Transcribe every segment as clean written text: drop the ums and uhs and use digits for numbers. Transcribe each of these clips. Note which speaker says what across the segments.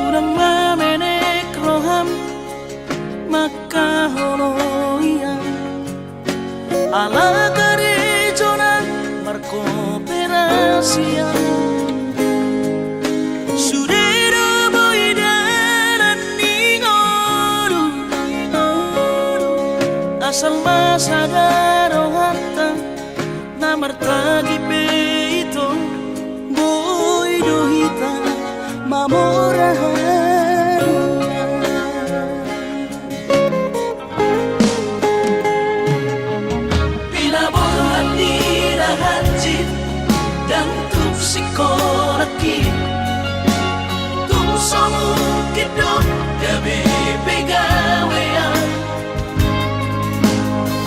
Speaker 1: Urang mamenek roham maka holoian ala gerejonan berkooperasian sudero boidanan ningoru asal masadaro hatta namartagi peito boido hita mamorahan pinaboran nirahanjit dan tup sikolaki tum somu kidot gabe pegawean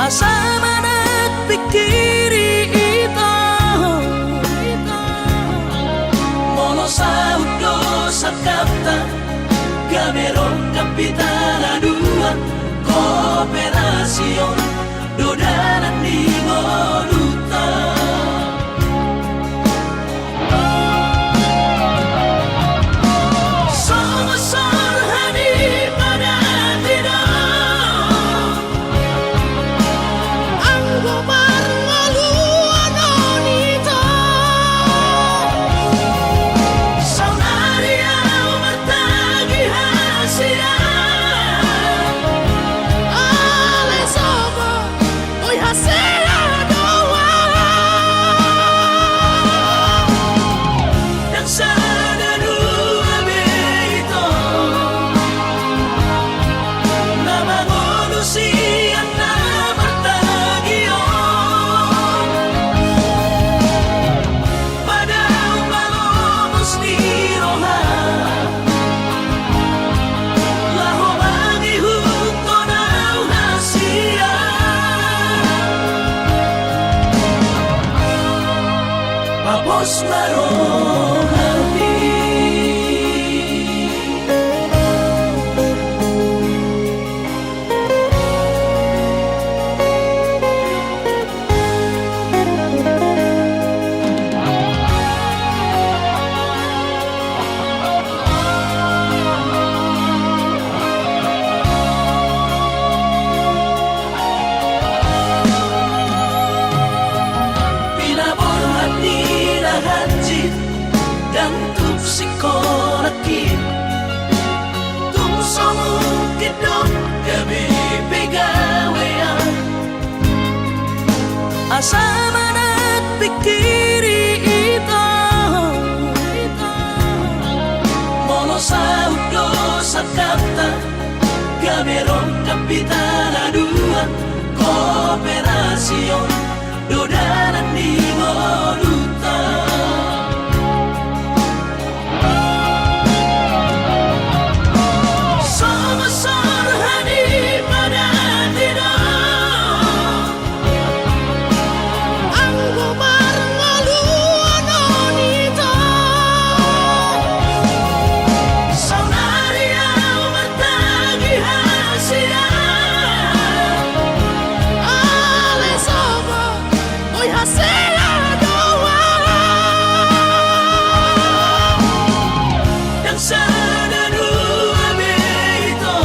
Speaker 1: asa manak pikiri ito mono saudo sakapta gaberong kapitana dua kooperasion dodanan di Moduta Somasor hani pada tidak Anggo marmalu anonita Saunaria matagi hasia Ale sobo oi hasia doa Dan sana dua beito Nama manusia nama tagion Pada umalomos ni rohan Laho bagi huto na hasia Papos marohati pinaboran nirahanjit dan tup sikolaki tum somu kidot gabe pegawean asa manak pikiri ito mono saudo sakapta gaberong kapitana dua kooperasion dodanan di Moduta Somasor hani pada tidak Anggo marmalu anonita Saunaria matagi hasia Ale sobo oi hasia doa Dan sana dua beito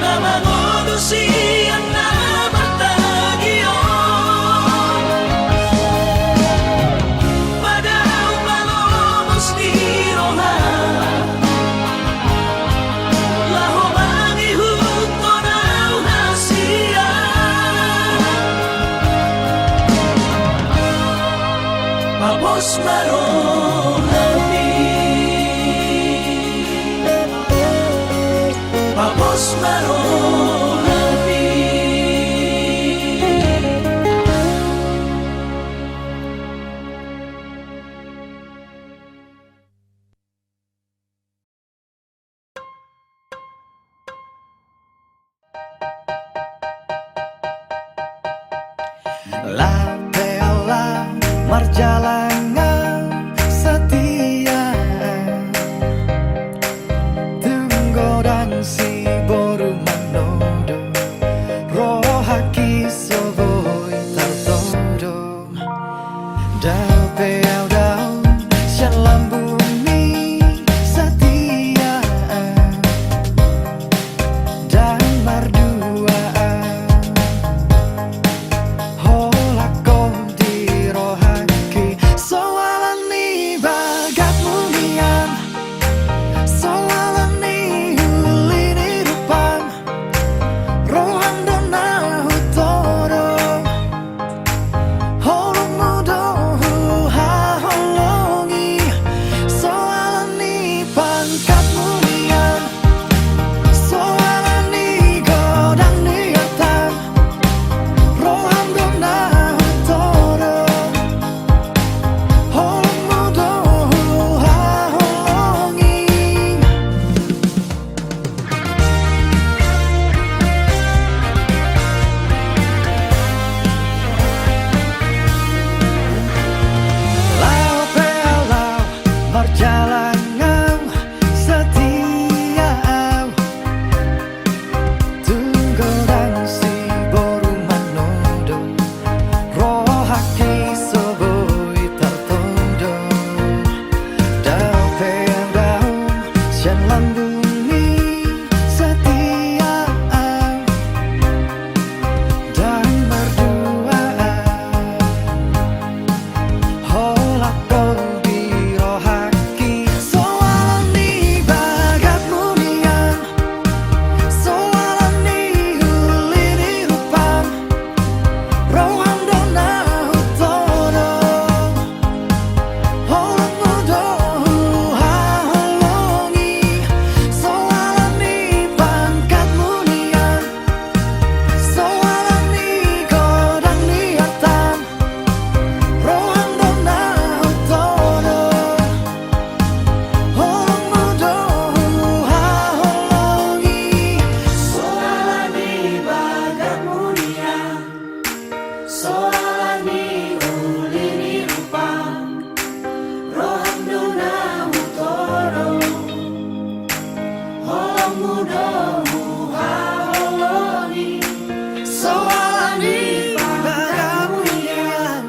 Speaker 1: Nama manusia nama tagion Pada umalomos ni rohan Laho bagi huto na hasia Papos marohati Papos marohati
Speaker 2: La Bella Marjalangan setia Tunggodang si boru manodo Rohaki soboi tartodo Dau peau dau sian lambuni setia Dan marduaan Holako di rohaki Soalani bagat munian Soalani hulini rupan Rohan dona hutoro Holong mudo huha holongi Soalani pangkat munian Soalani godang niatan Rohan dona hutoro Holong mudo huha holongi Lau pelau marjalangan setia Tunggodang si boru manodo Rohaki soboi tartodo Dau peau dau sian lambuni setia Dan berduaan Holako di rohaki Soalani bagat munian Soalani hulini rupan Rohan dona hutoro Holong mudo huha holongi Soalani pangkat munian Soalani godang niatan Rohan dona hutoro Holong mudo huha holongi
Speaker 1: Soalani bagat munian Soalani ulini rupang Rohan dona hutoro Holong mudo huha holongi
Speaker 2: Soalani bagat munian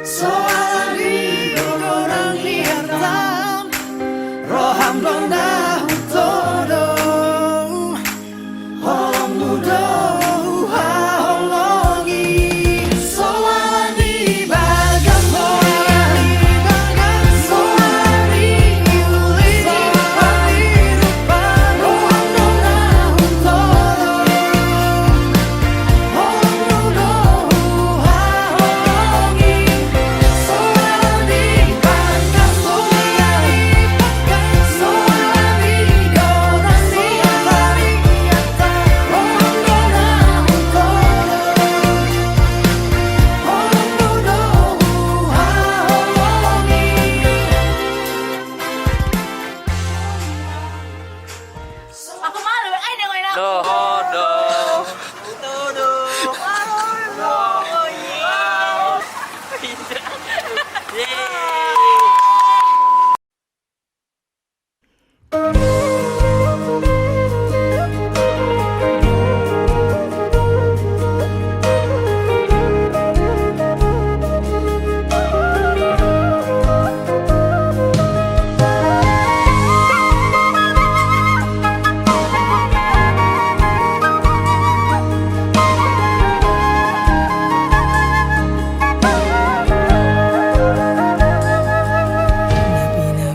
Speaker 2: Soalani godang niatan Rohan dona hutoro Holong mudo huha holongi Soalani bagat munian Soalani ulini rupan Rohan dona hutoro Holong mudo huha holongi Soalani bagat munian Soalani godang niatan Rohan dona hutoro Holong mudo huha holongi
Speaker 3: Aku malu, ay nangoy na.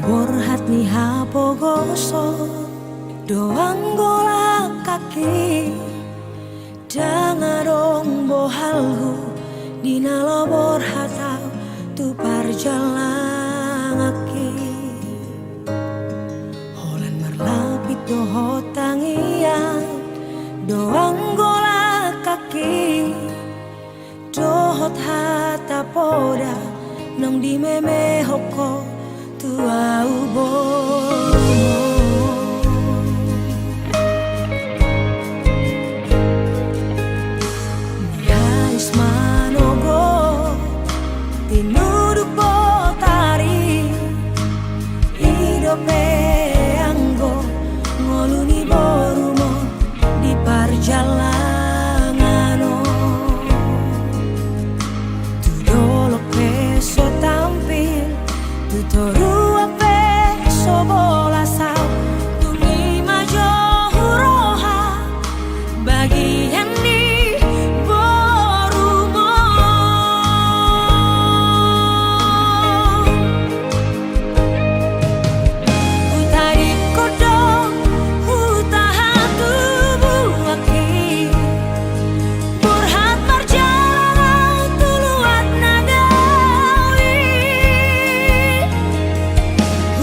Speaker 4: Borhat ni hapogoso doang golak kaki dangarong bohalhu dinalo borhatau tu parjalangaki holan marlapit dohot tangian doang golak kaki dohot hata poda nong di meme hoko tua ubono Niais manogo hidope anggo ngoluni borumo di perjalanano tu dolo peso tampil tu torua peso bola sao tu ngima johuroha bagian di borumo utari kodok utaha tubuh aki burhat marjalan tuluat nagawi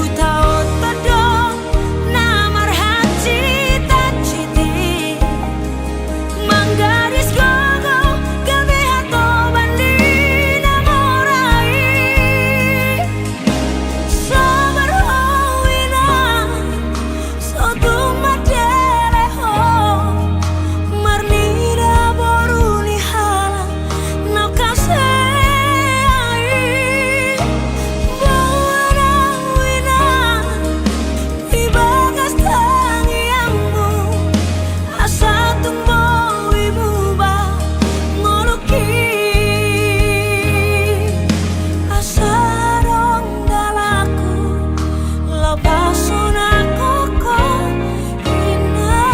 Speaker 4: utaot todok namar hati tak citi manggaris gogo gabe hato bandi namorai sabar howina sotu madeleho marnida boruni hala nau kasei bawana wina ibagas tangiammu asa tumbo ibu ba ngoluki asa rong dalaku lepasun aku kok indah.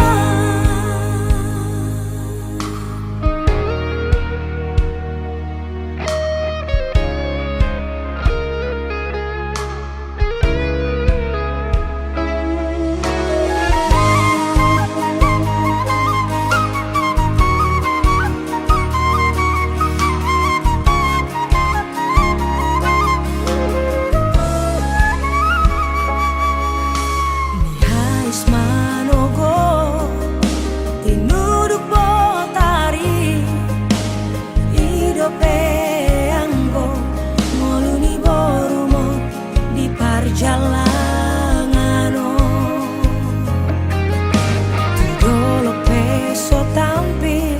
Speaker 4: Nihais manogo tinuduk botari hidope anggo ngoluni borumo di perjalanano tu dolo peso tampil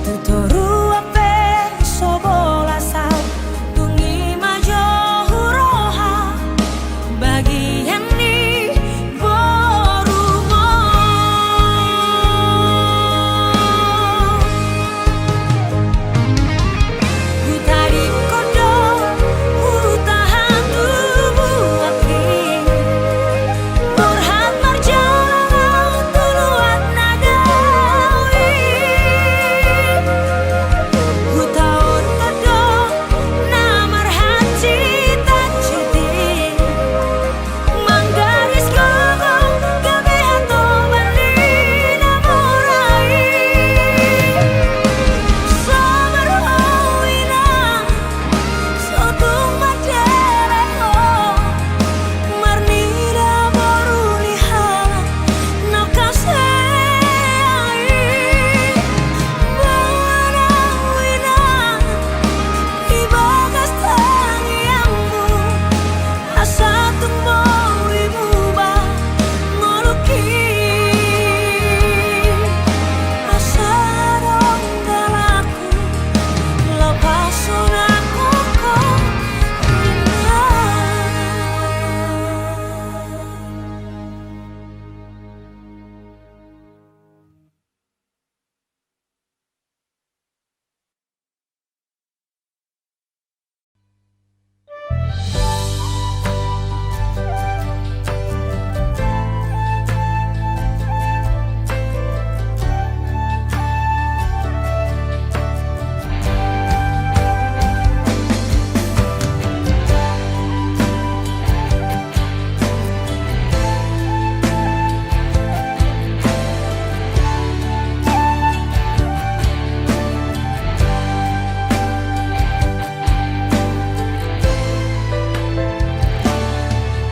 Speaker 4: tu torua peso bola sao tu ngima johuroha bagian di borumo utari kodok utaha tubuh aki burhat marjalan tuluat nagawi utaot todok namar hati tak citi manggaris gogo gabe hato bandi namorai sabar howina sotu madeleho marnida boruni hala nau kasei bawana wina ibagas tangiammu asa tumbo ibu ba ngoluki asa rong dalaku lepasun aku kok indah.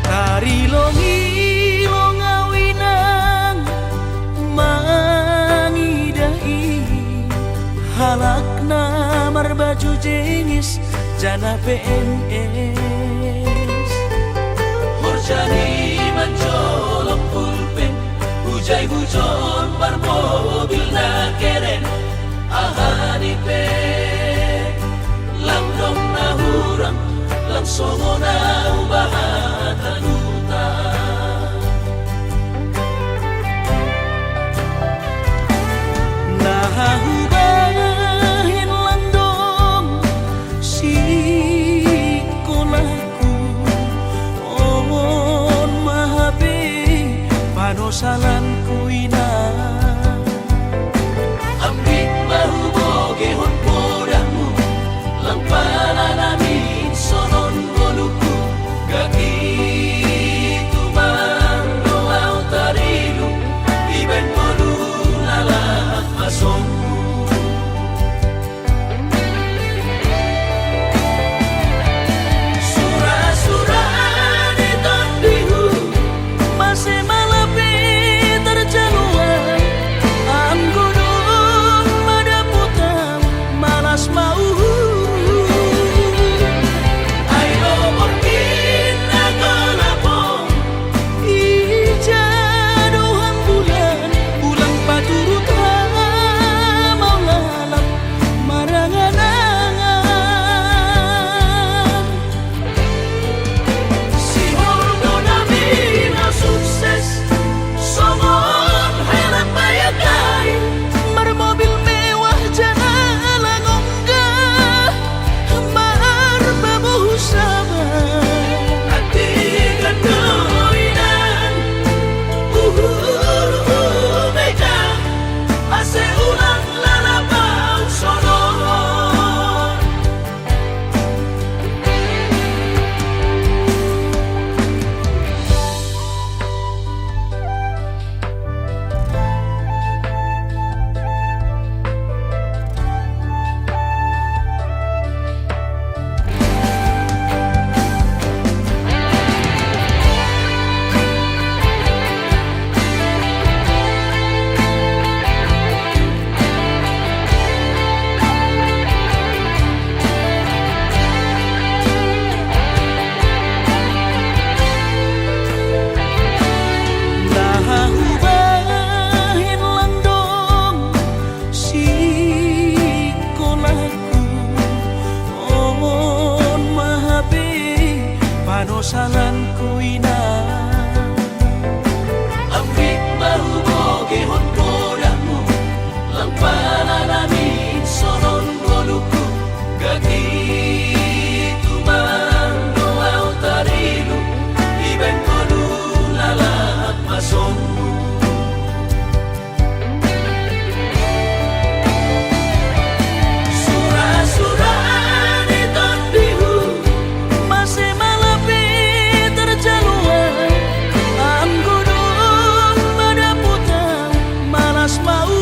Speaker 1: Tari longi longawinang mangidai halakna marbaju jengis jana PNS horjani mancolok pulpen hujai hujon bar mobil na keren ahani pe langdong na hurang langsung na ubahatan hutan panosalan kuina ambik bahu boge hon podamu lampana namin sonon boluku gaki tuman doau tarilu iben bolu lalak masongku surah-surah di tondihu masih malapi terjaluan am gunung madaputam malas mau ayo mungkin nakalapong ijaduhan bulan bulan paturut mau lalap marangan-angan si holdo namin na sukses somon helak bayakai marmobil mewah jana langongga mar babuh sama hati gandoinan mega ase ulang lalapang sonon nahubahin lang dong si kolaku on mahabi panosalan kuina ambik bahu boge hon podamu lampana namin sonon boluku gaki tuman doau tarilu iben bolu lalak masongku surah-surah di tondihu masih malapi terjaluan am gunung madaputam malas mau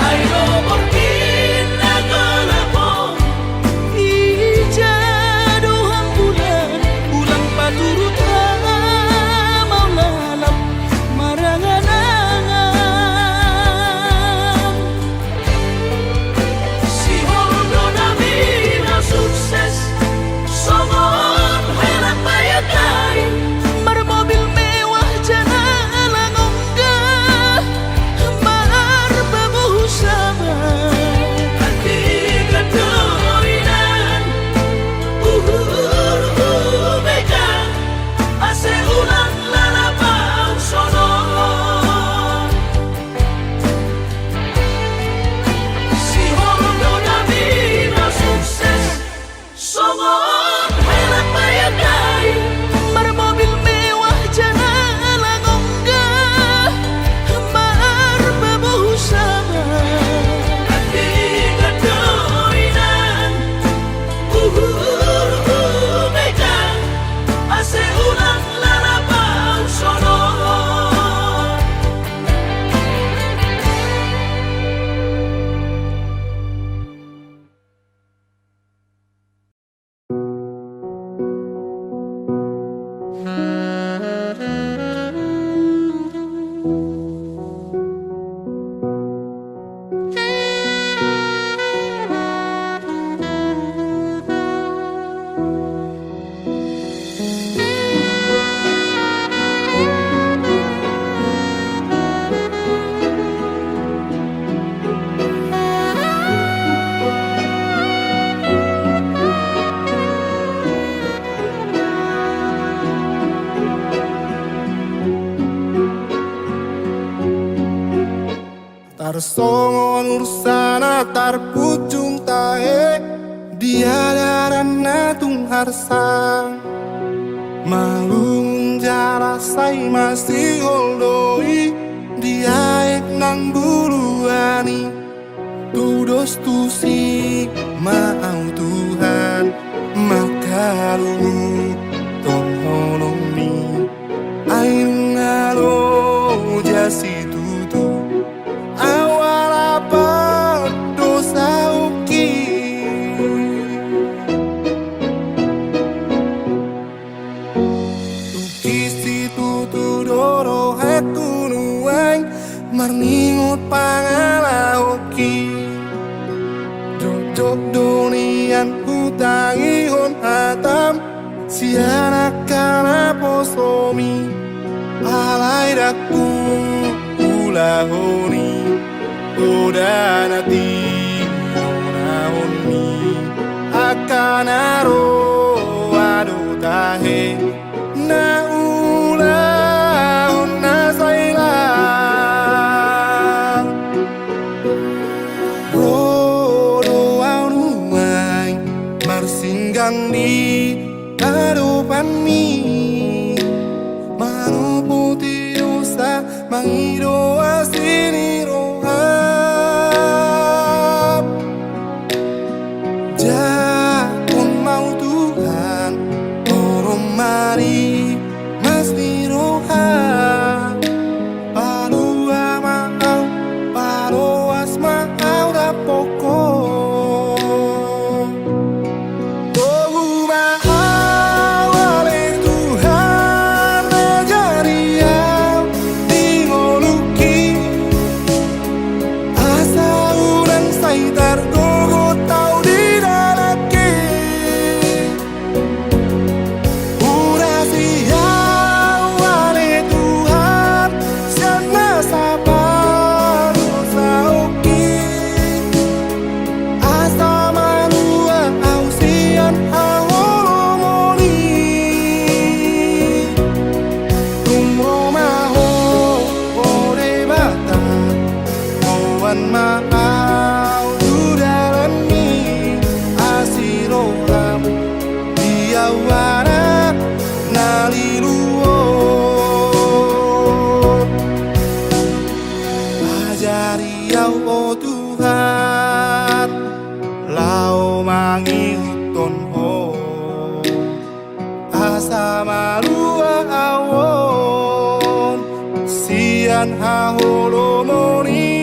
Speaker 1: ayo mungkin nakalapong ijaduhan bulan bulan paturut mau lalap marangan-angan si holdo namin na sukses somon helak bayakai marmobil mewah jana langongga mar babuh sama hati gandoinan mega ase ulang lalapang sonon si holdo namin na sukses somon helak bayakai marmobil mewah jana langongga mar babuh sama hati gandoinan mega ase ulang lalapang sonon
Speaker 2: Tarsongon ursana tarpucung tae dia darana tung harsang malung jara rasai masih holdoi diaek nang buluani tudos tusi mau Tuhan makarunu ton honomi aing ngalo jasi tutu awal apa dosa uki tukisi tutu doro haku nuang marningot pangala uki jok donian hutangi hon hatam siana kana posomi alai daku ulahoni odanati onahoni akanaro adotahe na ulahon na sailang rodo aunuai marsinggang di hadapan mi manu putih dosa mangido asini rohab jakun mau Tuhan tolong mari mas di rohab palua mau paloas mau dapoko mau dudalani asiroram diawana naliluo ajari au oh Tuhan lau mangihuton ho asa malua awon sian haholomoni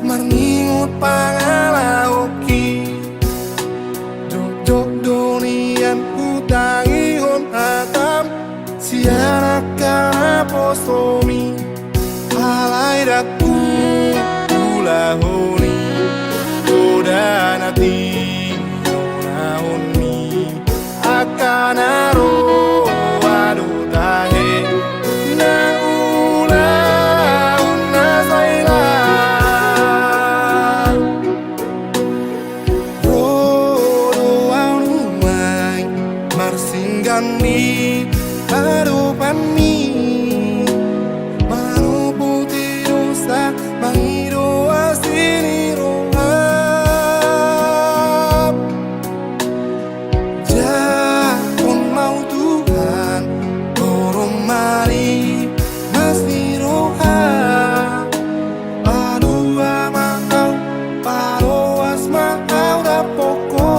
Speaker 2: marningot pangalaoki jok donian hutangi hon hatam siana kana posomi alai daku ulahoni odanati onahoni akanaro adotahe na ulahon na sailang marsinggang di hadapan mi manu putih dosa mangido asini rohab jakun mau Tuhan tolong mari mas di rohab padua mau paroas mau dapoko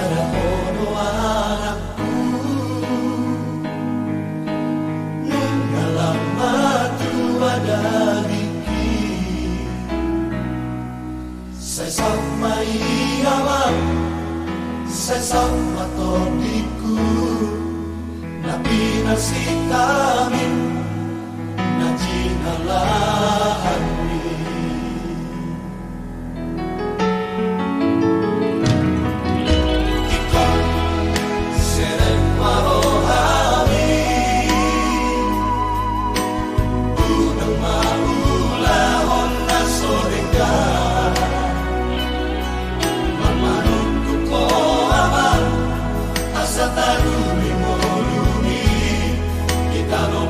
Speaker 1: ada ono anakku nungalama tua dariki saya sama ialam saya sama todiku nabi nasi kami najinalahan Asa tarumi molumi kita no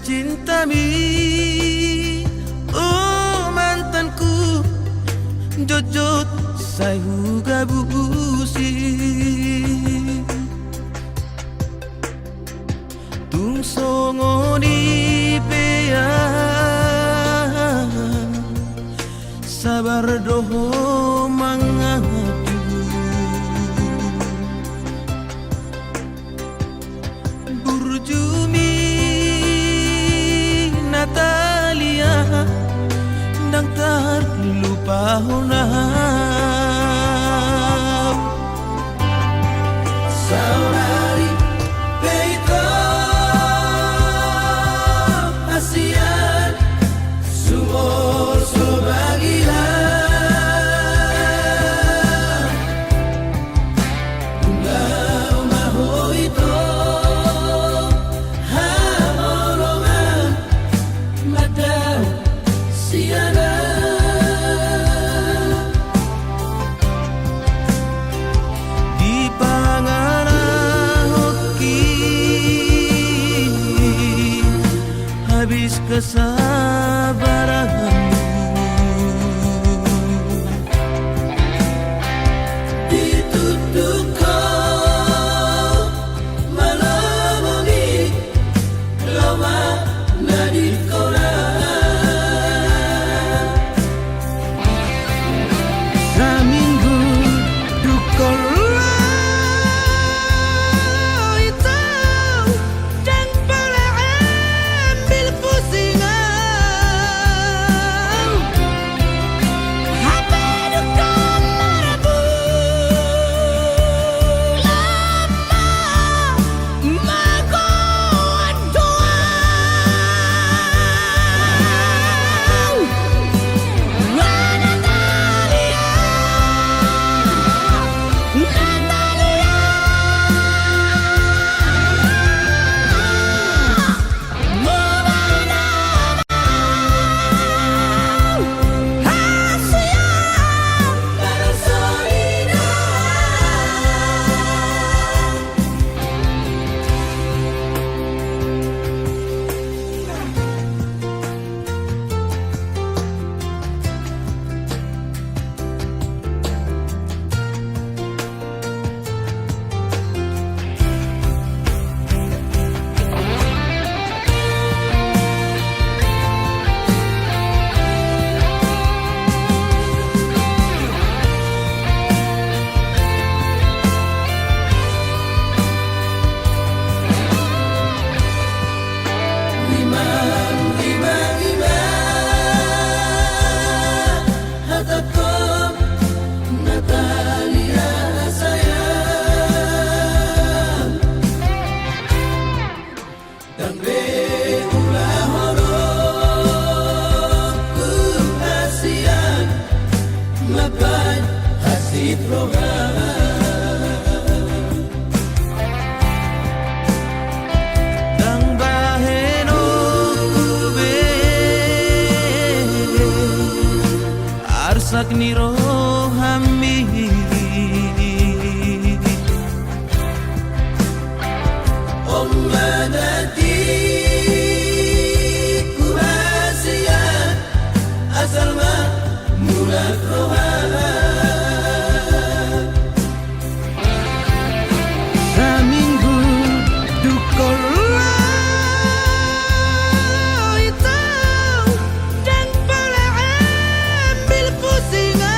Speaker 2: cintami, oh mantanku, jojot sai huga busi. Tung songo di pea, sabar doho mangadu. Burjumi Natalia nang terlupa honam saudari Peito Asian sumur sobagilan Ungau maho ito hamolongan madau siana di pangana hoki habis kesabaranmu ditutup kau malamongi lama nadi koran saminggu dukola itu dan boleh ambil pusingan apa duka marabu lama magoan doa Dang baheno kube arsak niro hami Om madati kubasian asal ma mulat rohana saminggu dukola itu dan boleh ambil pusingan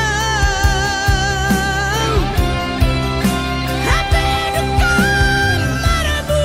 Speaker 2: apa duka marabu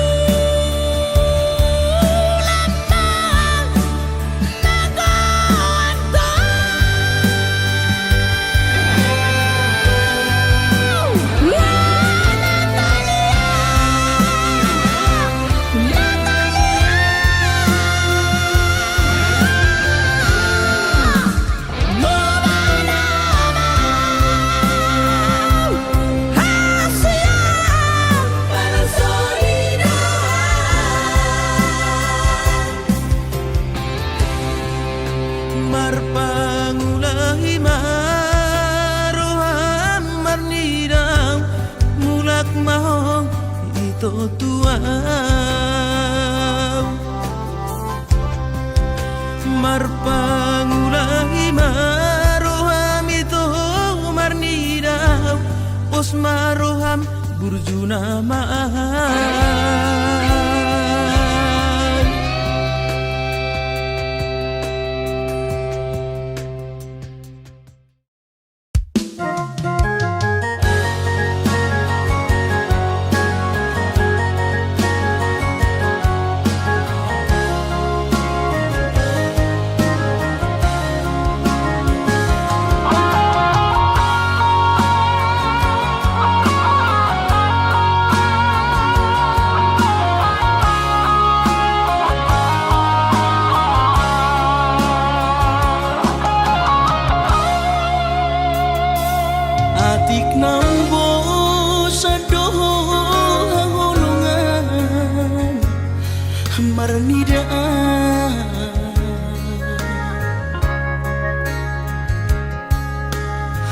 Speaker 2: marpangulahi maroham itu marnidau os maroham burjuna ma'ai. Atik nambo sadoho holongan marnidaan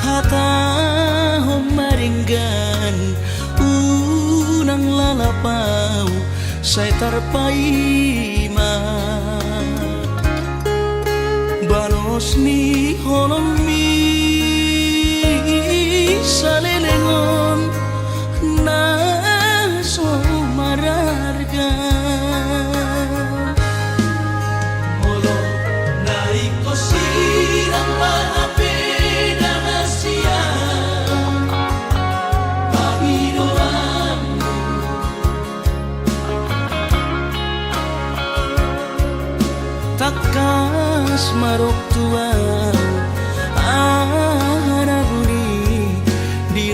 Speaker 2: hata homaringgan unang lalapau saya tarpaima balos ni holomi salelengon na so mararga molo nai ko sirang maapeda hasia pabidoan takas marok tuan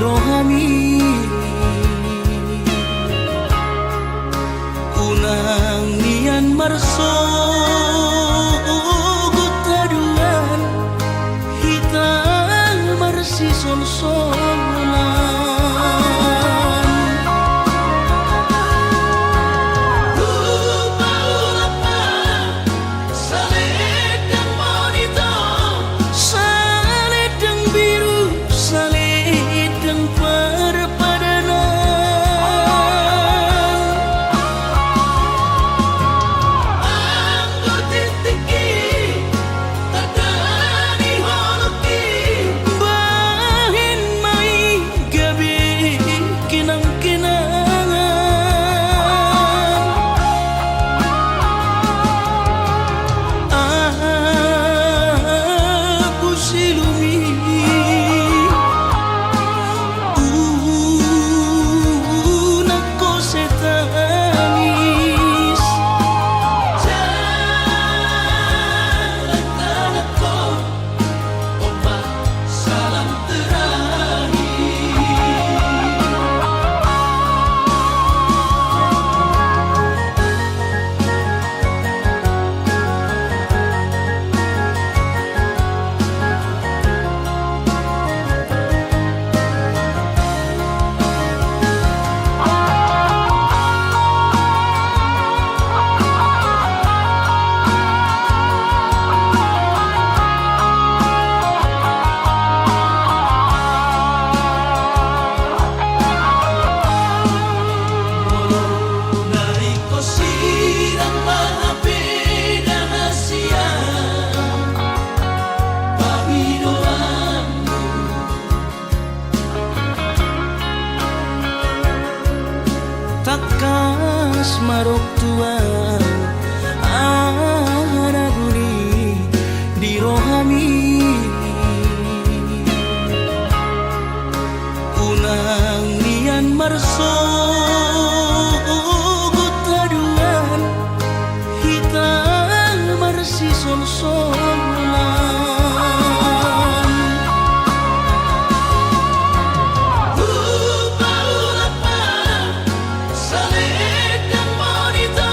Speaker 2: rohani unang nian marso gutaduan hitam marsi sol-solan takas marok tuan anaguni di rohani unang nian marso gutaduan hitam marsi sol-solan
Speaker 1: Salid dan monito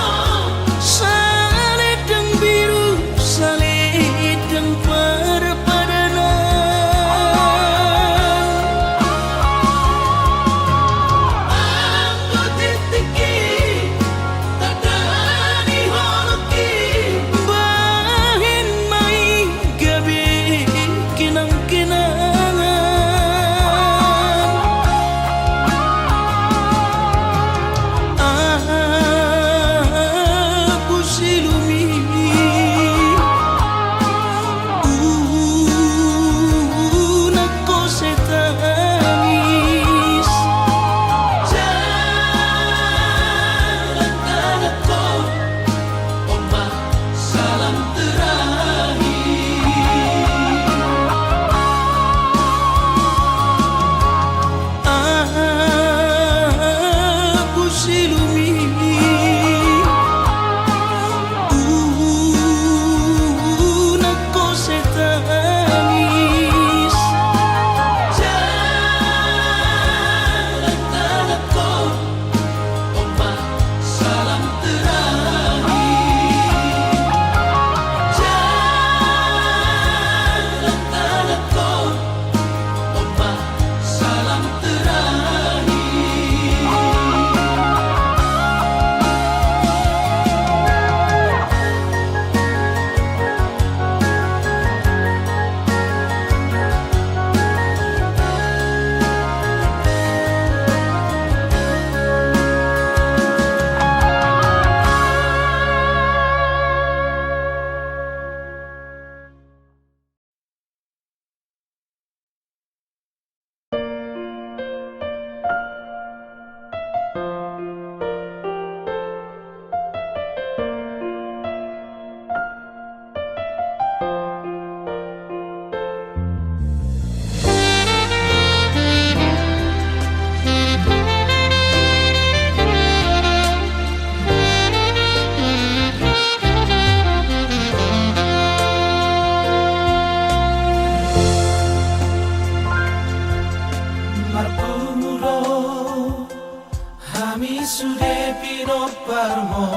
Speaker 1: parmo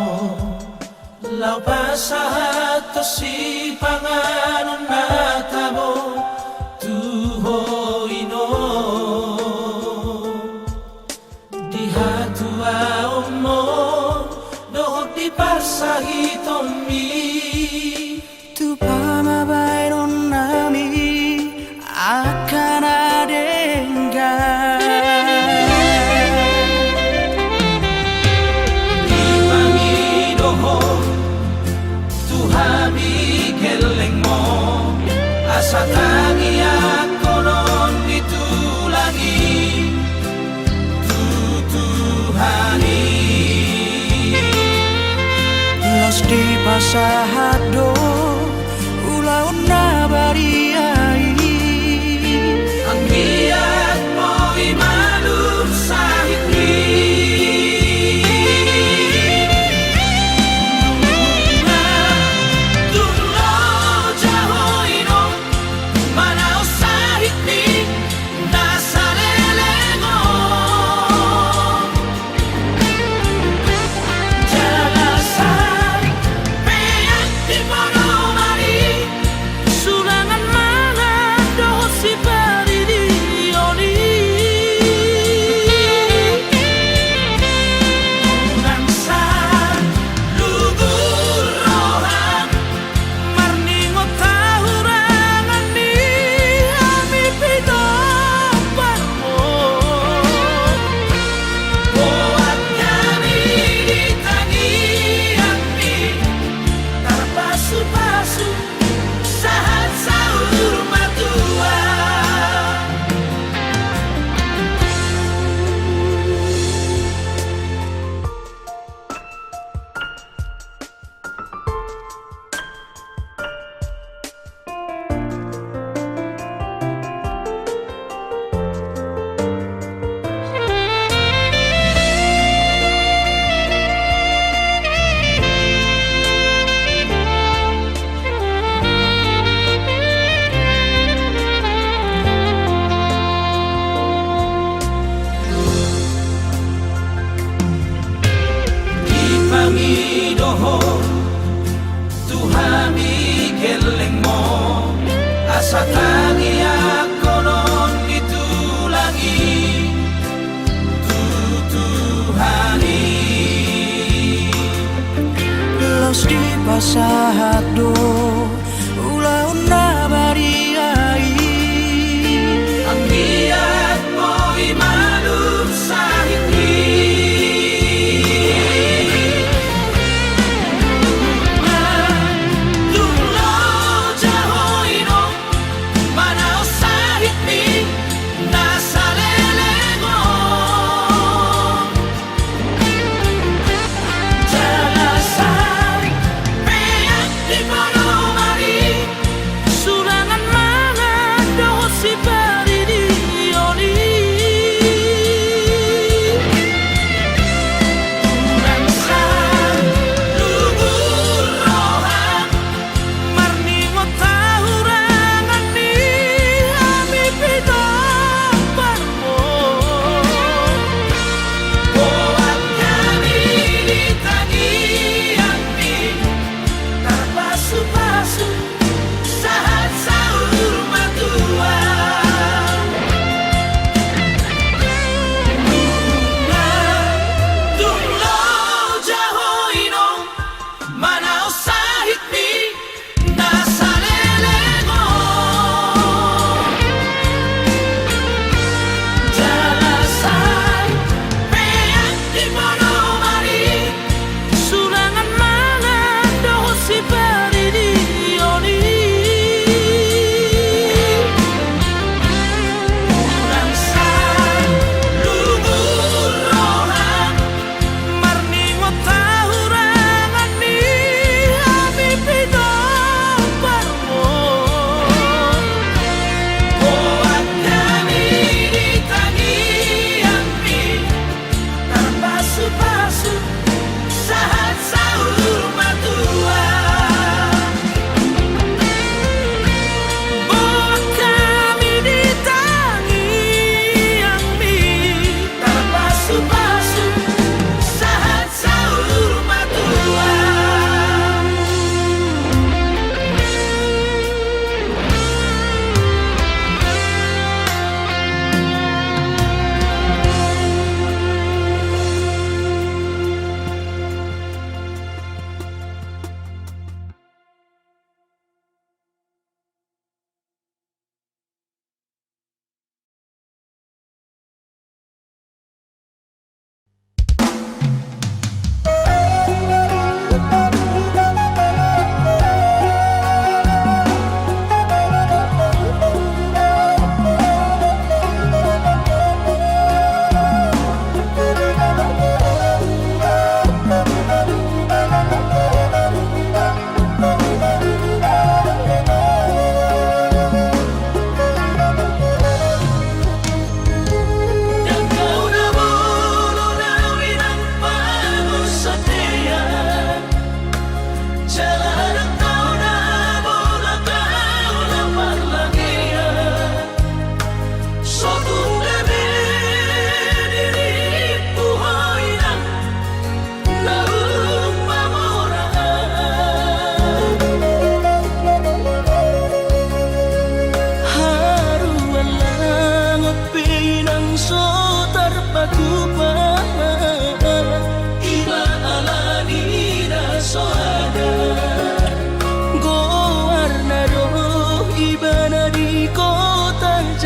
Speaker 1: lau pasahat to si panganon natamo tuhoino dihatua mo dohok di pasahitomi
Speaker 2: Tu pamabayron nami akan adenggan
Speaker 1: di pangidoho tuhami keleng mo asa tangi ako non ditulangi tutuhani
Speaker 2: Los di pasahado ulaon na bariai
Speaker 1: ang biyak mo imalum sa hikri Tungo jahoino manaw sa hikri nasa lelengo Jalasari peyak di monomari
Speaker 2: Sulangan mana doh si paridioni
Speaker 1: Nangsar lugur rohan
Speaker 2: Marningo tahurangan ni ami pinapan mo
Speaker 1: Buat kami ditangi api Terpasu-pasu sahat sahur matua Di pangidoho tuhami keleng mo asa tangi ako non ditulangi tutuhani
Speaker 2: Los di pasahado ulaon na bariai
Speaker 1: ang biyak mo imalum sa hikri Tungo jahoino manaw sa hikri nasa lelengo Jalasari peyak di monomari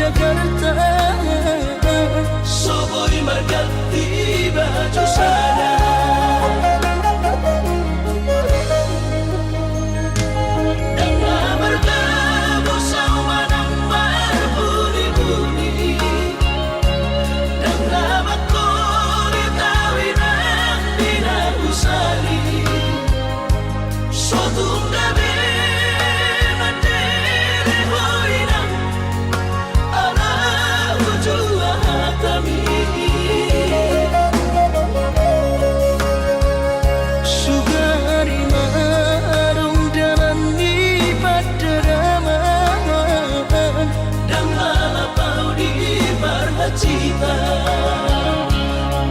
Speaker 2: Jakarta.
Speaker 1: Soboy marganti baju sana. Dengan berlabuh saumanang berbuni-buni, dengan makuri tawinang binagusari, sotung gabi mandiri hoinang ala ujua hatami.
Speaker 2: Sugari marung dalani padaraman,
Speaker 1: Dan malapau di marhacita,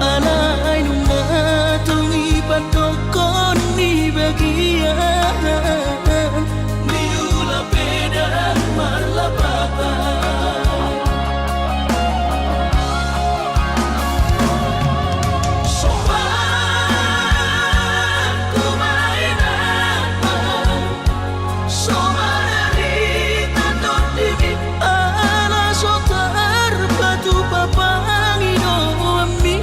Speaker 2: alay numatungi patokon ni bagian.
Speaker 1: niula pedan marlapatan. Sopan kumainan, somanarita dodimi.
Speaker 2: Ala sotar batu papangino ami.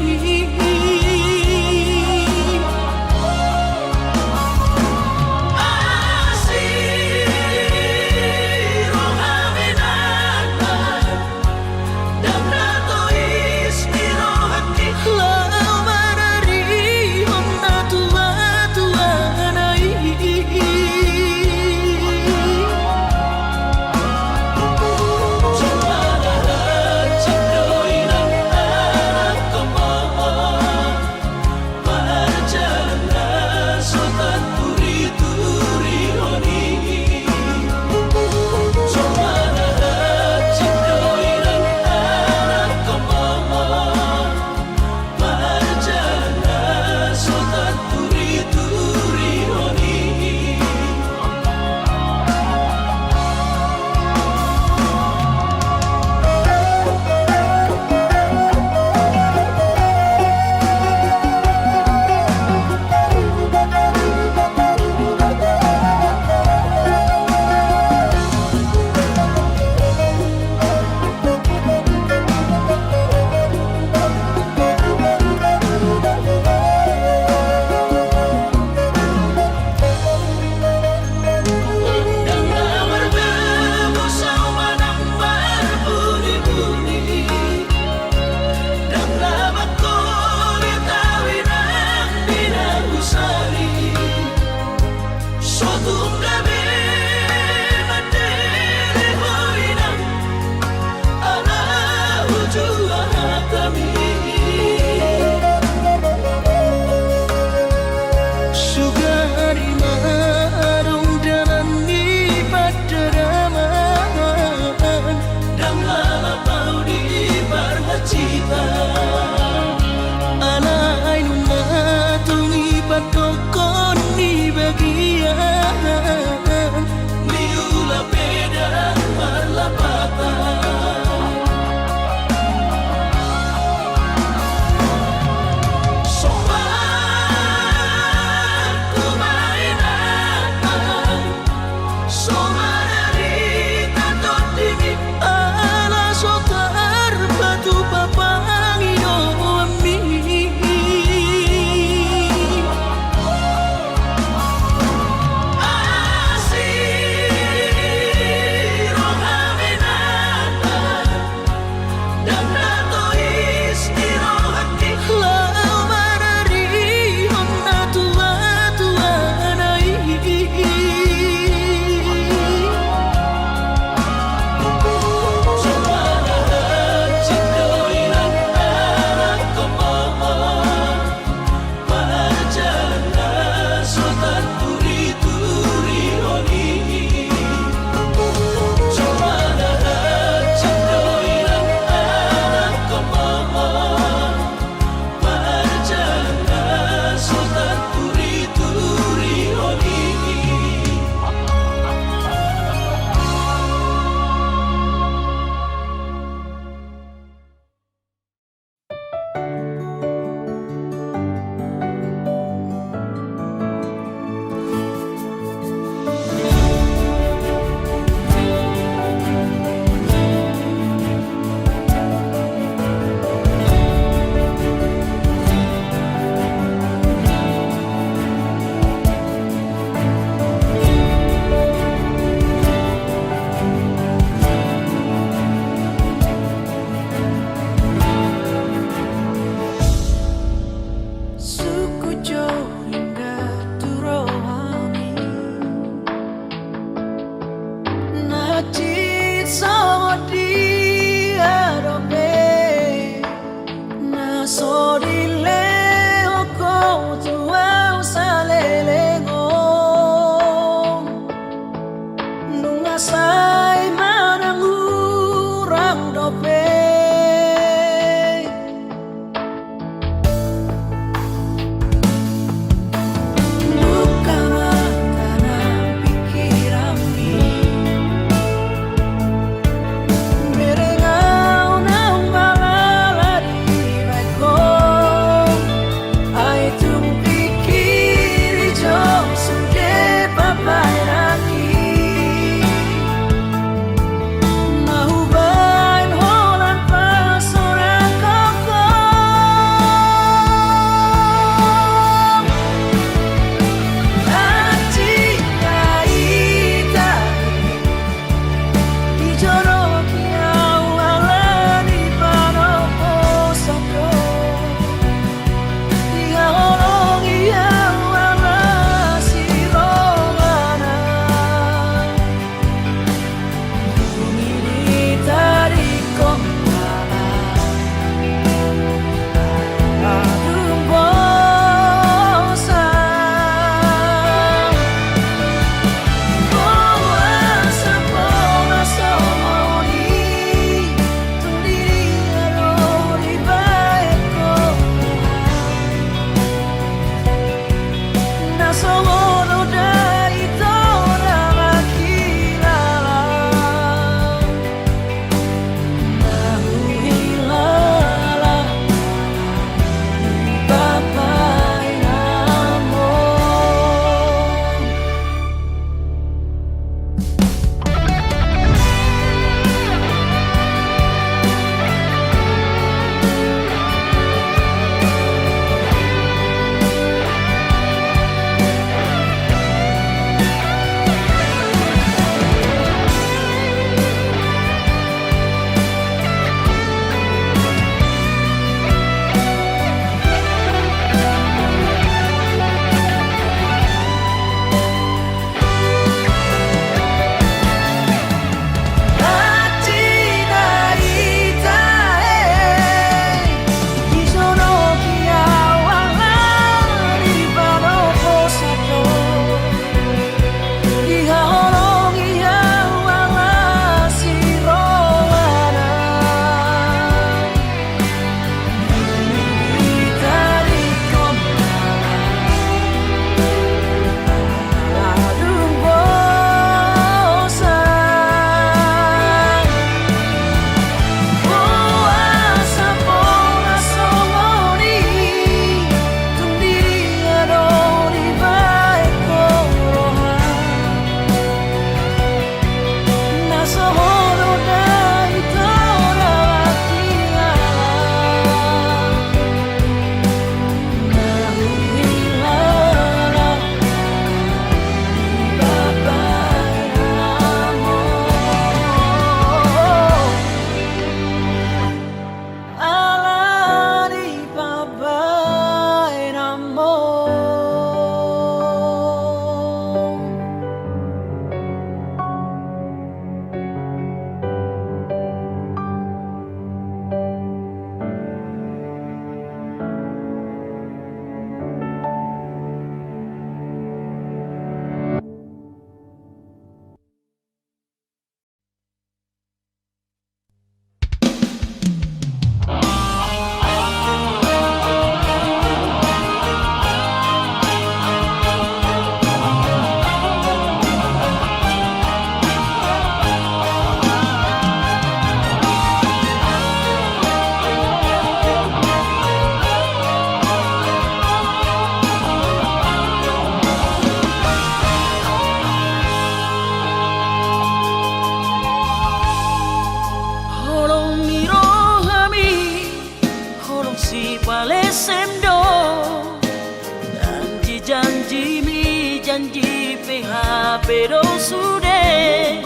Speaker 2: janji mi janji PHP do sudah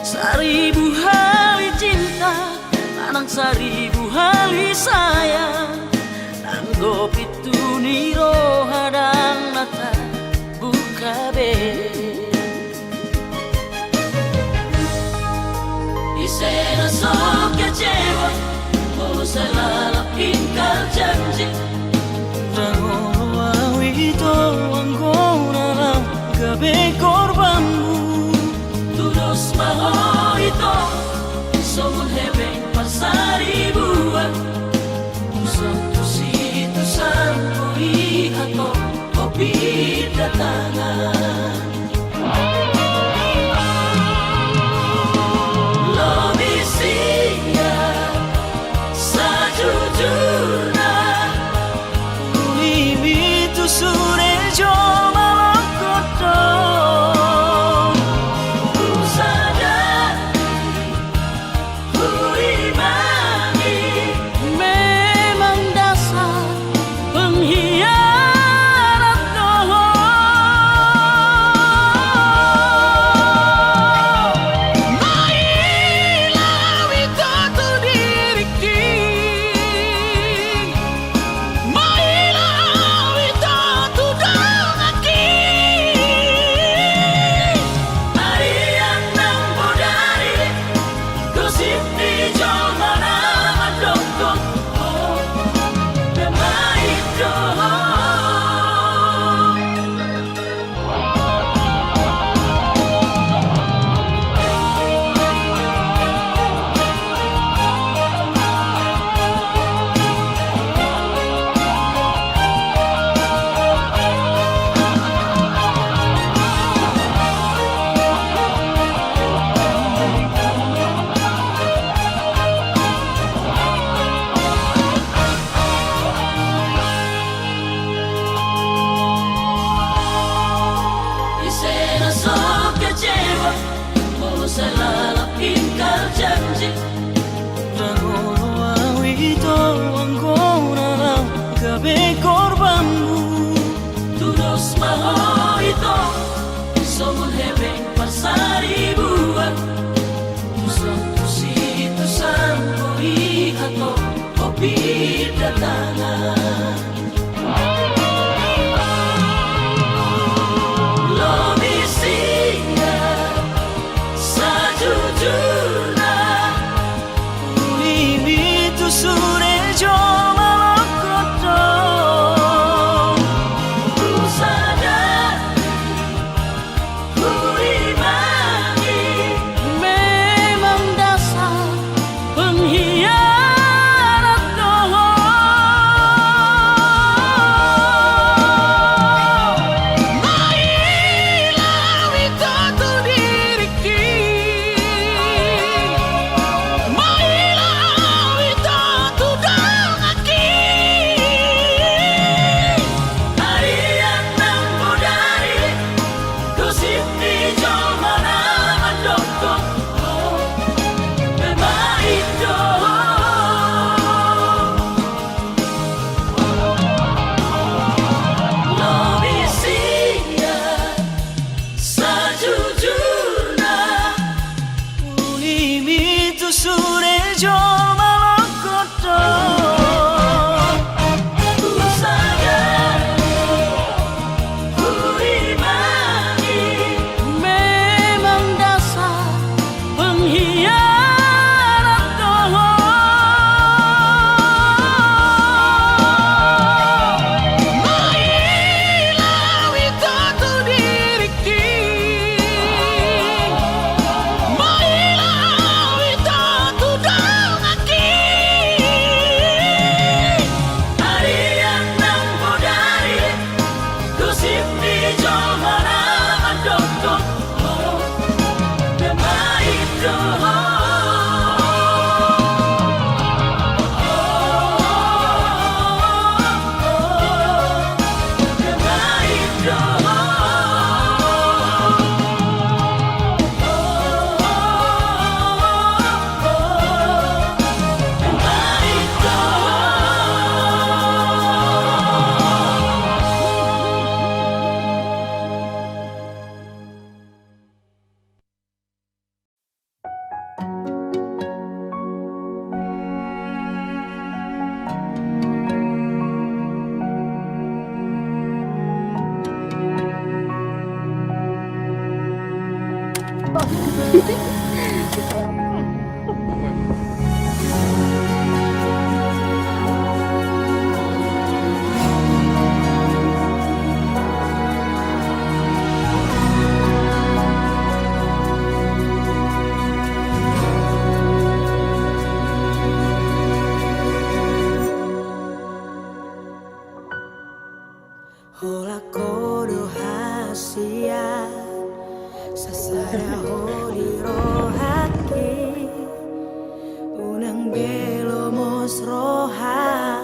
Speaker 2: seribu hari cinta anang seribu hari sayang nanggo pitu niro hadang nata buka be isena sok kecewa mau selalu ingkar janji Rangono itu anggona gabe korbanmu Tudos maho itu somun hebeng pasari buat Satu situ sampoi atau kopi datangan Lobi sia sajujurna Itu sore jo malam kodong Ku sadar Ku imani Memang dasar pengkhianat Mailah itu tu diriki Selalu ingkar janji Rangono itu anggona gabe korbanmu Tudos maho itu somun hebeng pasari buat Satu situ sampoi atau kopi datangan Lobi sia sajujurna Itu sore jo malam kodong Hola kodo hasia sasara holi rohaki unang belo mos roha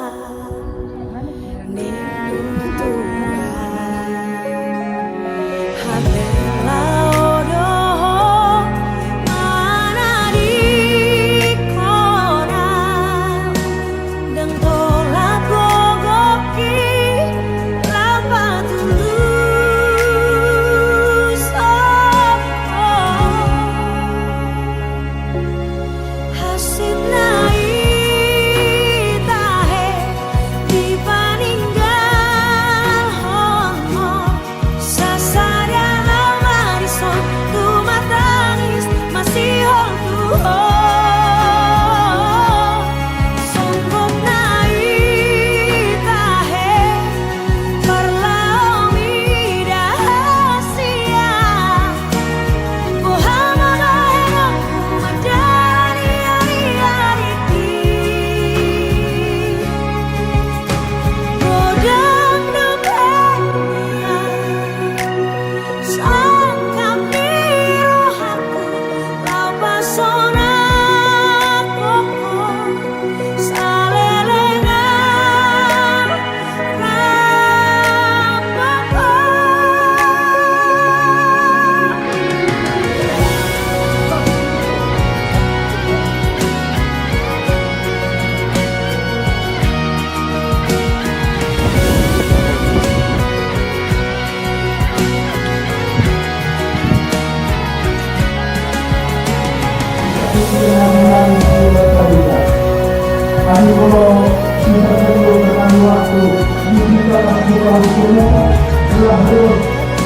Speaker 5: Kami kalau kita perlu dengan waktu, kita lakukan semua telah harus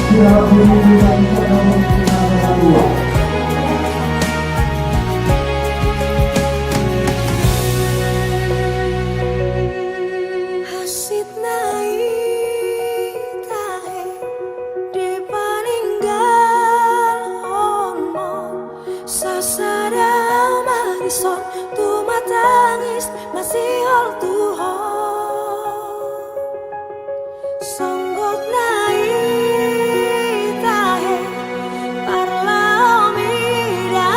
Speaker 5: siap diri dan kita dengan dua.
Speaker 2: Hasit nai tahe di paninggal homo sasada marison tu matangis masih hol tuho songgot nai tahe parla omida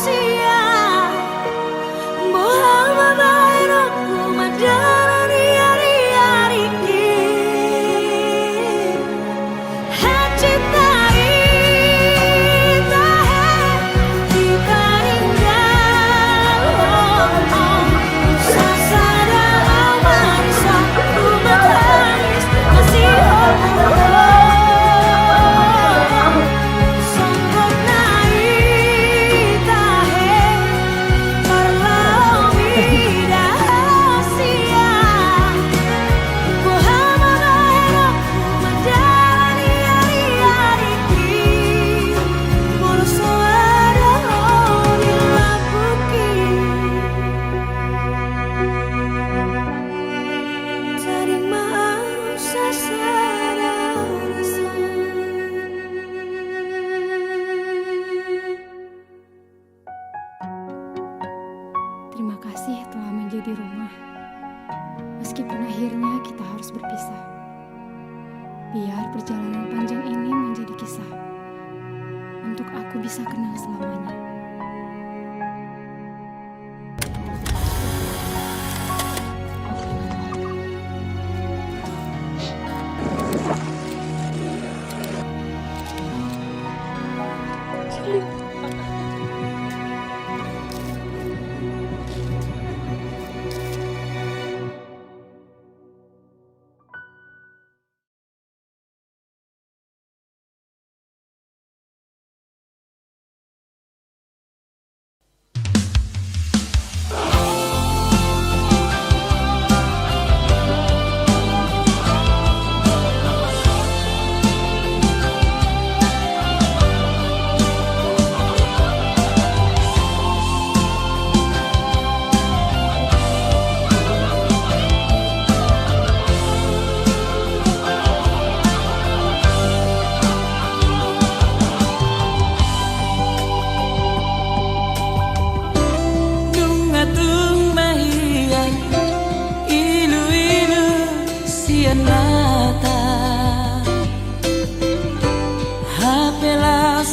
Speaker 2: sia mohang mabairo kumadara hari hajit nai tahe di paninggal sasada amarisa rumah tangis masih songgot nai tahe parla omida sia
Speaker 6: Terima kasih telah menjadi rumah. Meskipun akhirnya kita harus berpisah. Biar perjalanan panjang ini menjadi kisah. Untuk aku bisa kenal selamanya.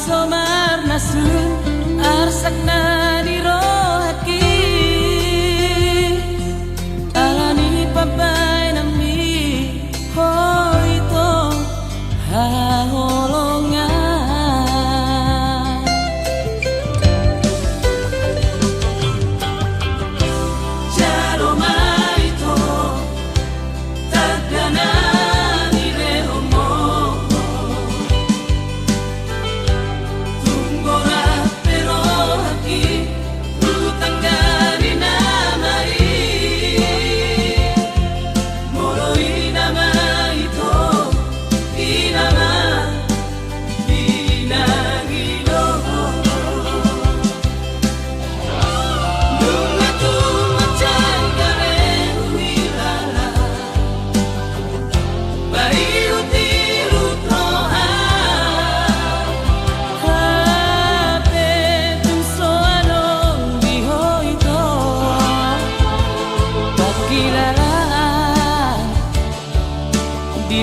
Speaker 1: somarna sun arsakna di rohaki alani papai nami hoito haholongan jaro maito tadana nire omo tunggora pero haki rutangani namai moroi nama ito inama binagilo nunga tumacay karen humilala baiutirut roha hape tunso anong biho ito pagkilala di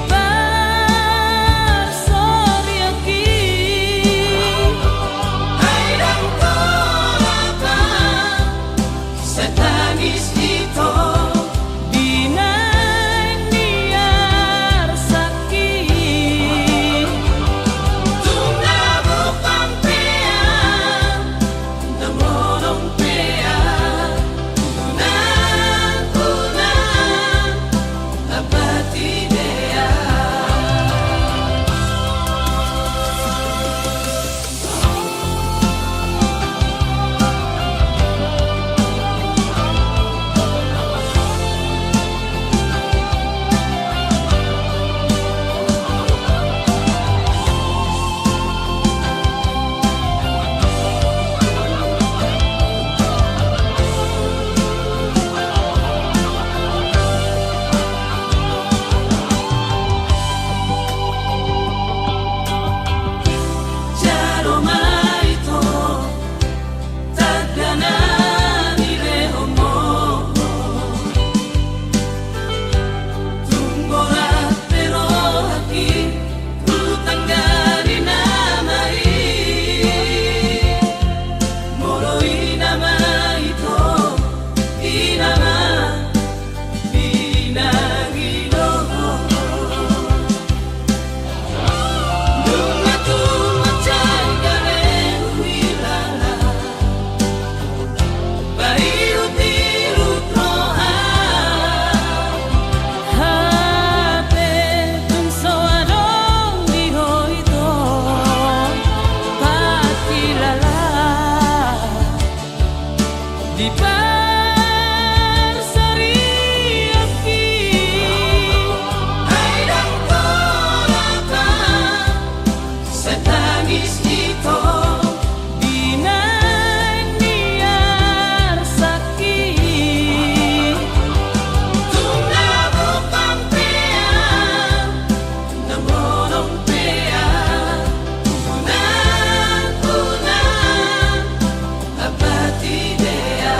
Speaker 1: parsoriaki ay lang tolaka sa tangis ito di na niyar sakit tumabok ang peang namonong peang tunang apatidea jaro maito tadana nire omo tunggora pero haki rutangani namai moroi nama ito inama binagilo nunga tumacay karen humilala baiutirut roha hape tunso anong biho ito pagkilala di parsoriaki ay lang tolaka sa tangis ito di na niyar sakit tumabok ang peang namonong peang tunang apatidea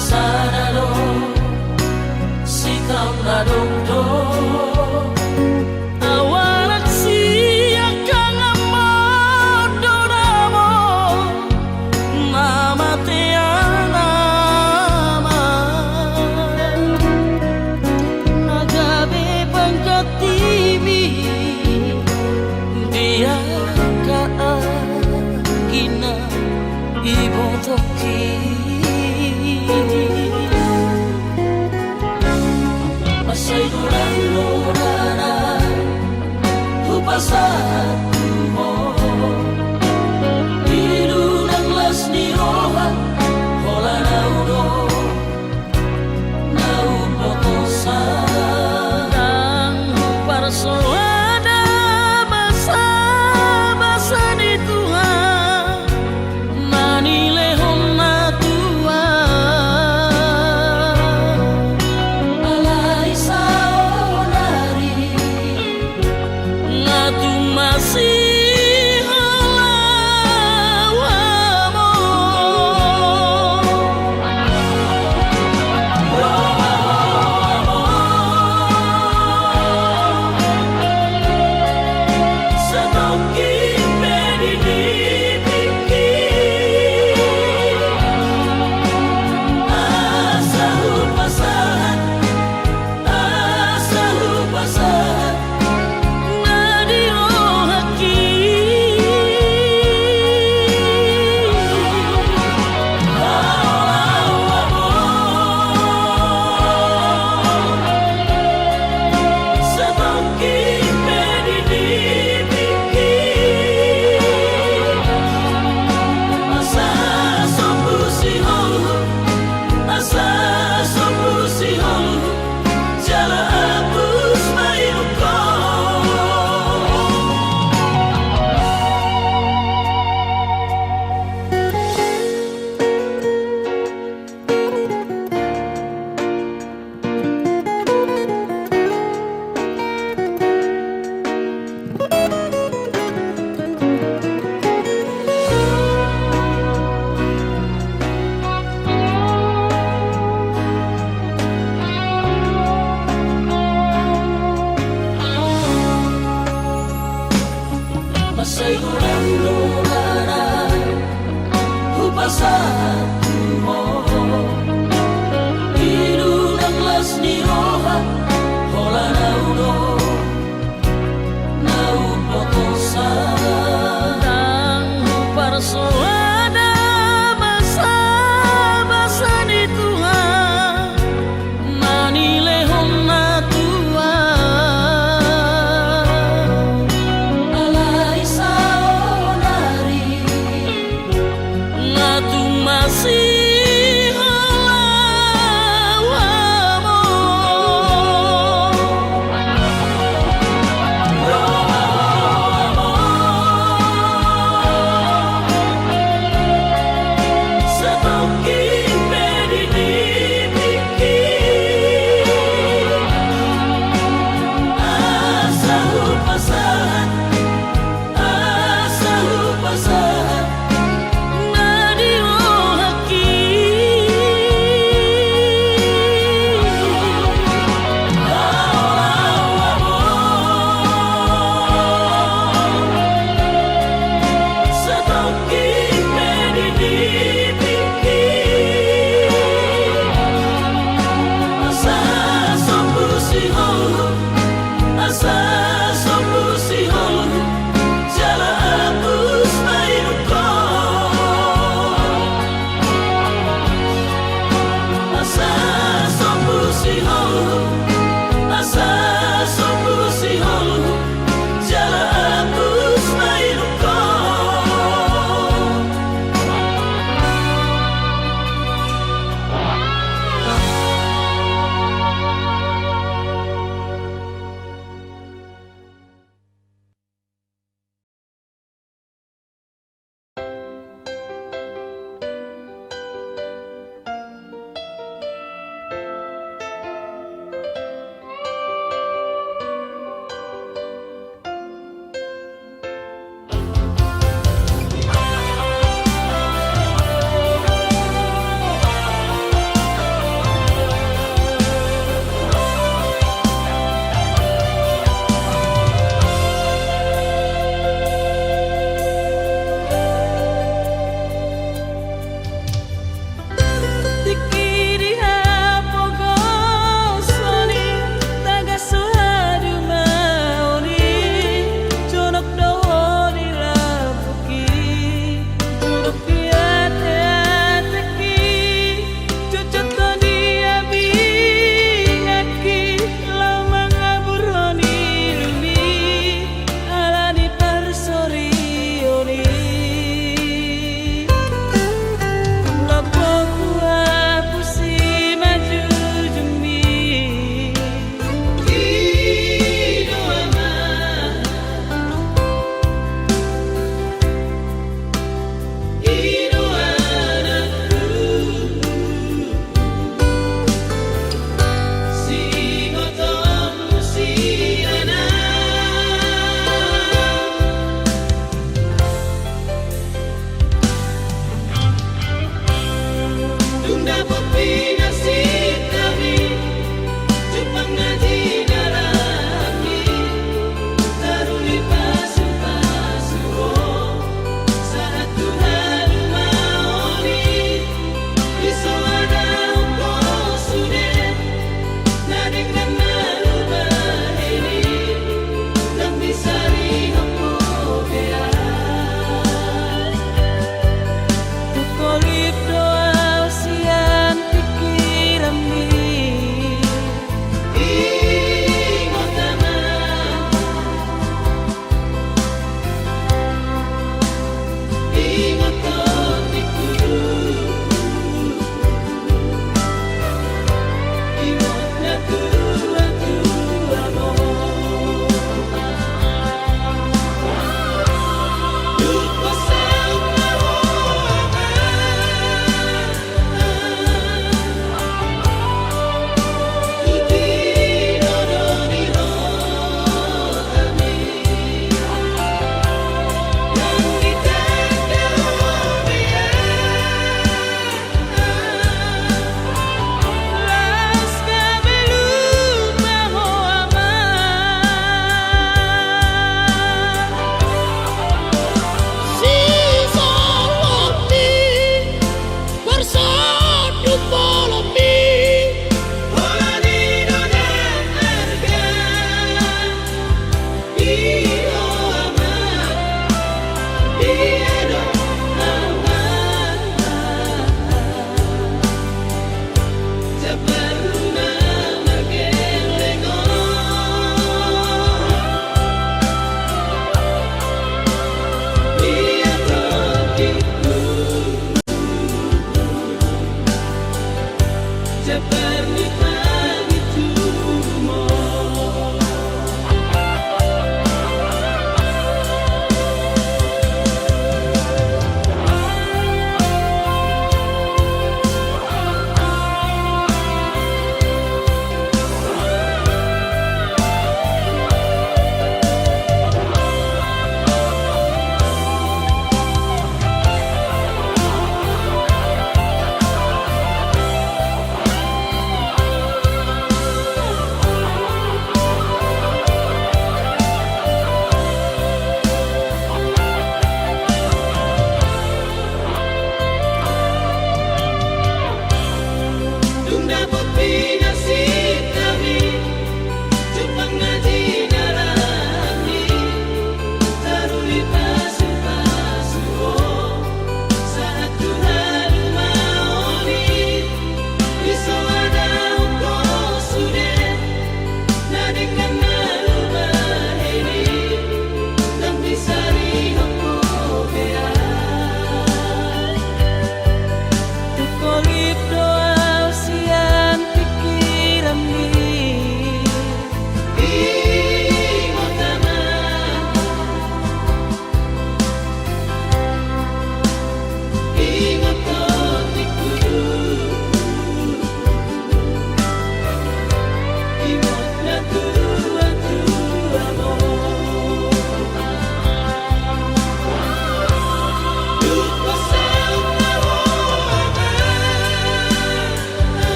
Speaker 1: sana do sitam na dong do awalak siya kang amado namo namatian nama nagabi pangkatimi dia kaagina ibong toki masay dulang lorana tupasan mo biru ng las ni roha hola na uno na upotosan ang parsoada basa-basa ni Tuhan manilehon na alay sa onari nga tumasihalawa mo sa tongking pinibigin asa hupasan na dirohaki awa mo sa tongking pinibigin asa sombusihon jala hapus mainuko masay ulang lorana hupasan mo biru ng las ni roha hola na uno na upotosan ang parsoada basa-basa ni Tuhan manilehon na alay sa onari nga tumasihalawa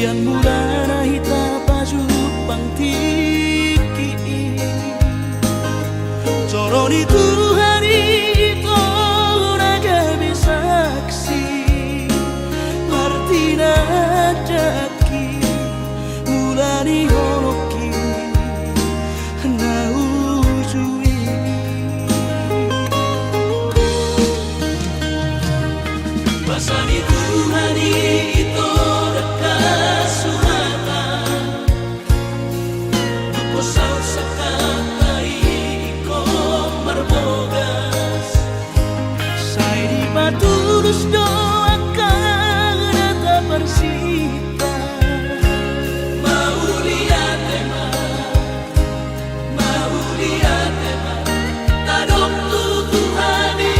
Speaker 1: yang mulana hita baju pangtiki coroni Tuhan itu naga bisaksi artina daki mulani holoki na ujui pasani Tuhan itu dekat sumata duko sau sakatai ko marbogas sai di batulus doakan tak bersita mau lihat tema tadok Tuhani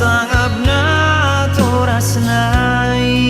Speaker 7: Pasangap na oras na'y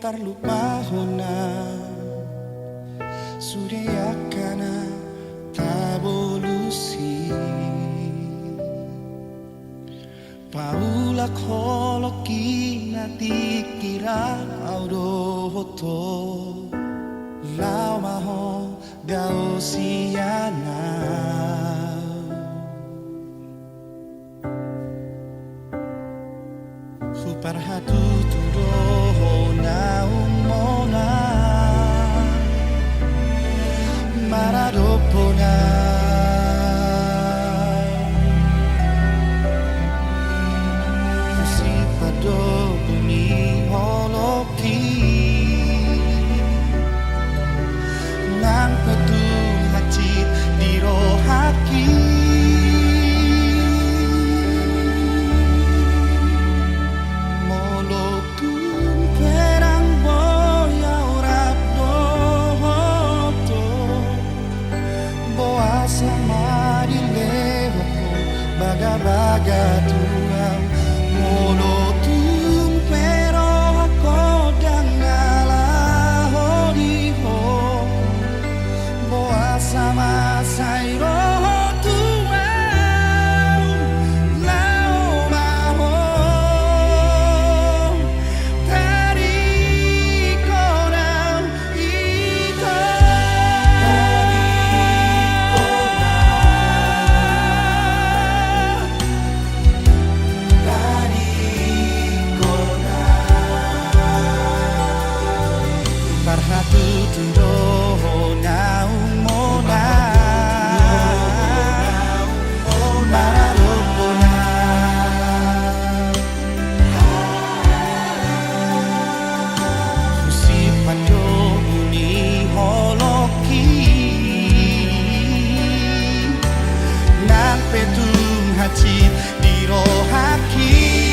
Speaker 8: terlupaho na Surya kana tabolusi Paula koloki nati kira auroto Lau maho gausiana Huparhatu turoho na umona Maradopona Samarileho ko baga-baga tuang monotung pero ako dangala hodiho boa sama sairo tuang lao maho dari konang ito Parhatu turoho naung mona Mararupuna Usipan do uni holoki Nang petung hati dirohaki